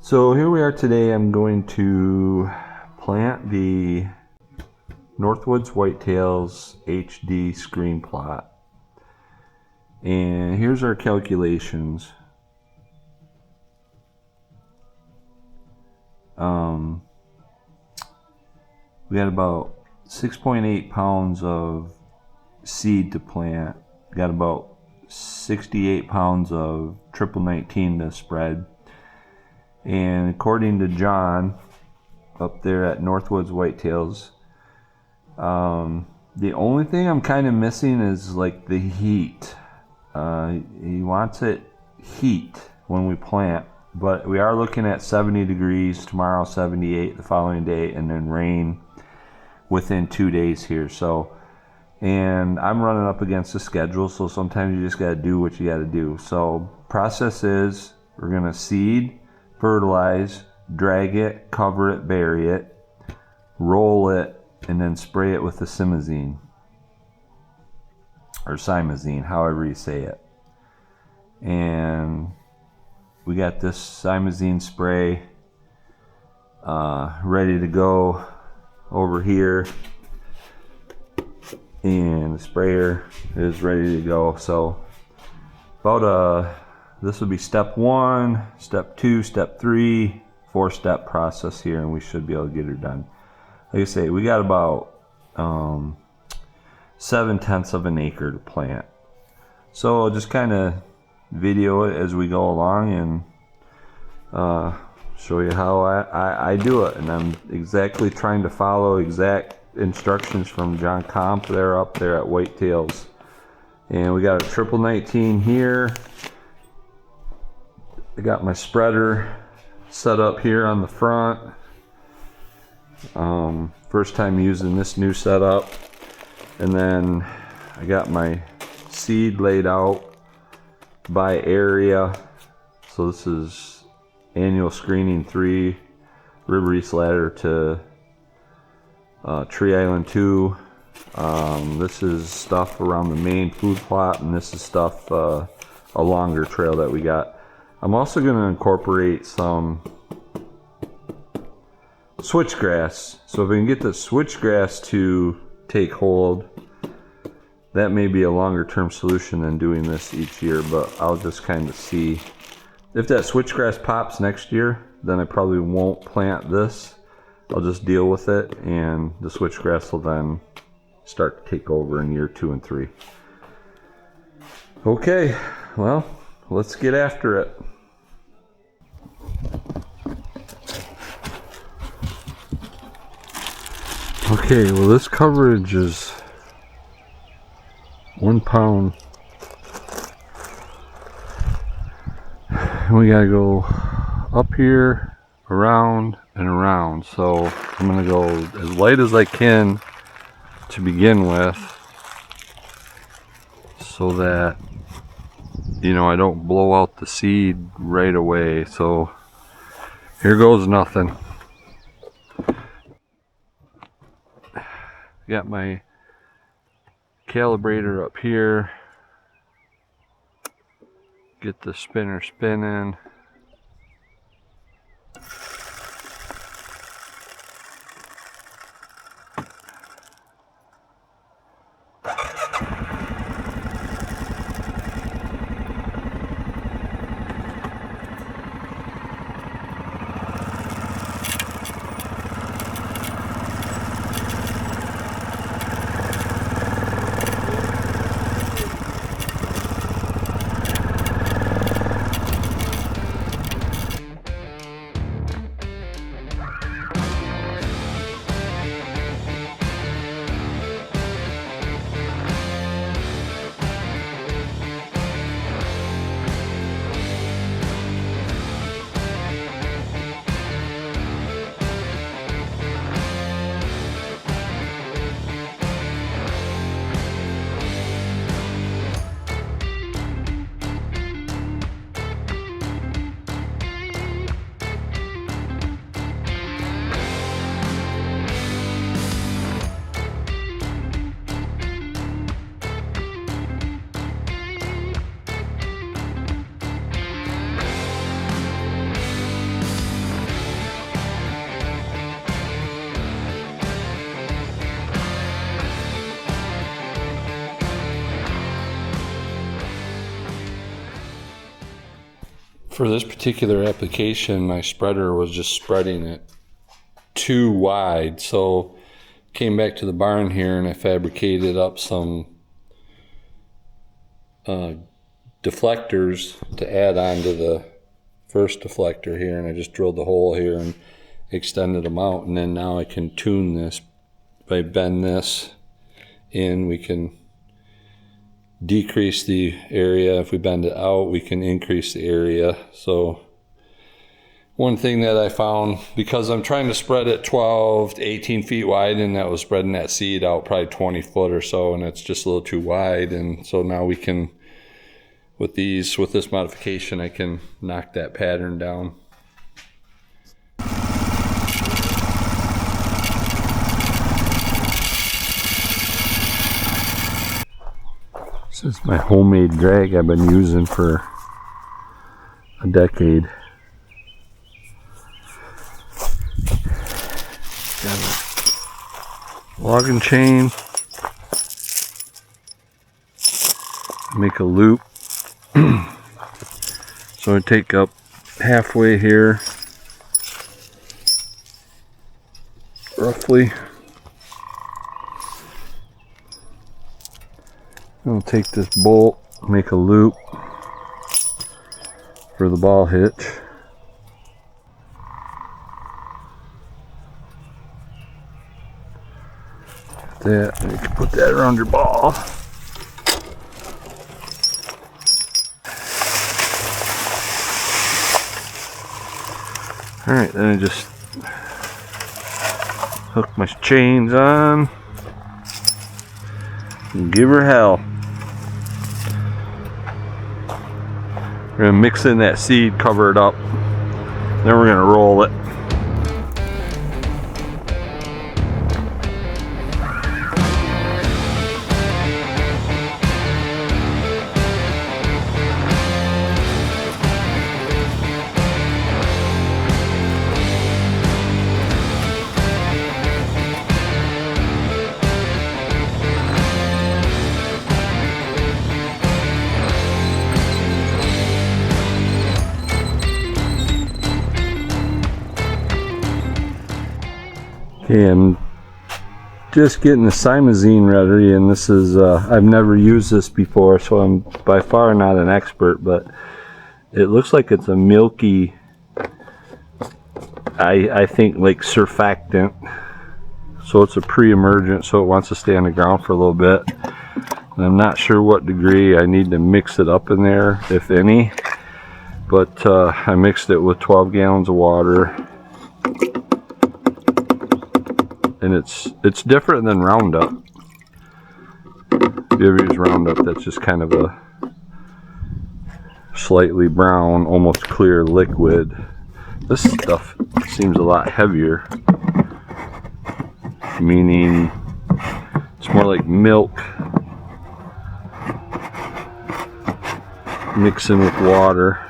So here we are today. I'm going to plant the Northwoods Whitetails HD screen plot. And here's our calculations. We got about 6.8 pounds of seed to plant. We got about 68 pounds of triple 19 to spread. And according to John up there at Northwoods Whitetails, the only thing I'm kind of missing is like the heat. He wants it heat when we plant, but we are looking at 70 degrees tomorrow, 78 the following day, and then rain within 2 days here. So, and I'm running up against the schedule, so sometimes you just got to do what you got to do. So process is, we're going to seed, fertilize, drag it, cover it, bury it, roll it, and then spray it with the Simazine, or Simazine, however you say it. And we got this Simazine spray ready to go over here, and the sprayer is ready to go. So about this will be step 1, step 2, step 3, 4-step process here, and we should be able to get her done. Like I say, we got about 7/10 of an acre to plant. So I'll just kind of video it as we go along and show you how I do it. And I'm exactly trying to follow exact instructions from John Komp. They're up there at Whitetails. And we got a triple 19 here. I got my spreader set up here on the front. First time using this new setup. And then I got my seed laid out by area. So this is annual screening 3, River East Ladder to Tree Island 2. This is stuff around the main food plot, and this is stuff a longer trail that we got. I'm also going to incorporate some switchgrass. So if we can get the switchgrass to take hold, that may be a longer term solution than doing this each year, but I'll just kind of see. If that switchgrass pops next year, then I probably won't plant this. I'll just deal with it, and the switchgrass will then start to take over in year 2 and 3. Okay, well, let's get after it. Okay, well, this coverage is 1 pound. And we gotta go up here, around, and around. So I'm gonna go as light as I can to begin with, so that, you know, I don't blow out the seed right away. So here goes nothing. Got my calibrator up here. Get the spinner spinning. For this particular application, my spreader was just spreading it too wide, so came back to the barn here and I fabricated up some deflectors to add on to the first deflector here, and I just drilled the hole here and extended them out, and then now I can tune this. If I bend this in, we can decrease the area. If we bend it out, we can increase the area. So one thing that I found, because I'm trying to spread it 12 to 18 feet wide, and that was spreading that seed out probably 20 foot or so, and it's just a little too wide, and so now we can, with this modification, I can knock that pattern down. This is my homemade drag I've been using for a decade. Got a logging chain. Make a loop. So I take up halfway here, roughly. I'll take this bolt, make a loop for the ball hitch. That, you can put that around your ball. Alright, then I just hook my chains on and give her hell. We're going to mix in that seed, cover it up, then we're going to roll it. Okay, I'm just getting the Simazine ready, and this is, I've never used this before, so I'm by far not an expert, but it looks like it's a milky, I think like surfactant, so it's a pre-emergent, so it wants to stay on the ground for a little bit, and I'm not sure what degree I need to mix it up in there, if any, but I mixed it with 12 gallons of water. And it's different than Roundup. If you ever use Roundup, that's just kind of a slightly brown, almost clear liquid. This stuff seems a lot heavier, meaning it's more like milk mixing with water.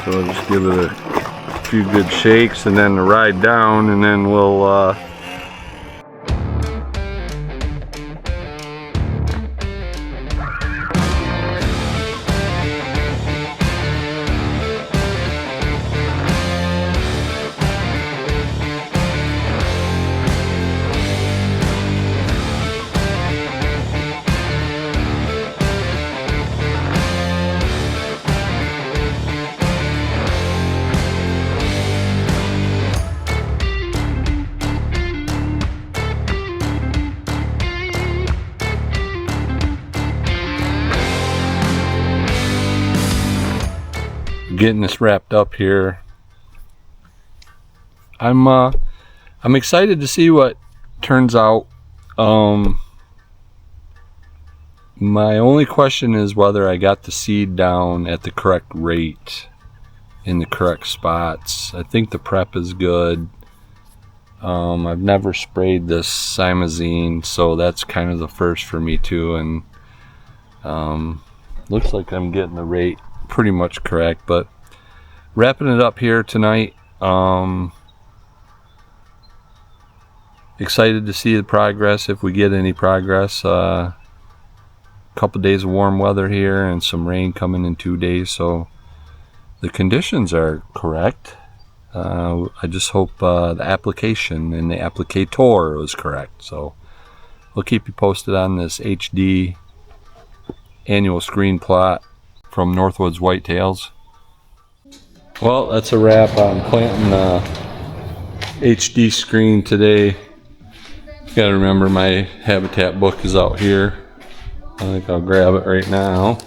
So I'll just give it a few good shakes and then the ride down, and then we'll getting this wrapped up here. I'm excited to see what turns out. My only question is whether I got the seed down at the correct rate in the correct spots. I think the prep is good. I've never sprayed this Simazine, so that's kind of the first for me too, and looks like I'm getting the rate pretty much correct. But wrapping it up here tonight. Excited to see the progress, if we get any progress. a couple days of warm weather here and some rain coming in 2 days, so the conditions are correct. I just hope the application and the applicator was correct. So we'll keep you posted on this HD annual screen plot from Northwoods Whitetails. Well, that's a wrap on planting the HD screen today. Gotta remember my habitat book is out here. I think I'll grab it right now.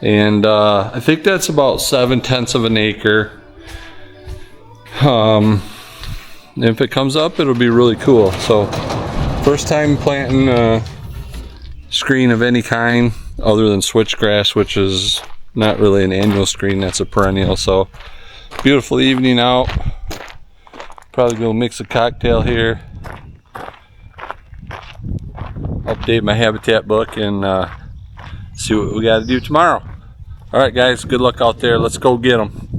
And I think that's about 7/10 of an acre. If it comes up, it'll be really cool. So first time planting a screen of any kind other than switchgrass, which is not really an annual screen, that's a perennial. So beautiful evening out. Probably go mix a cocktail here, update my habitat book, and see what we got to do tomorrow. All right, guys, good luck out there. Let's go get them.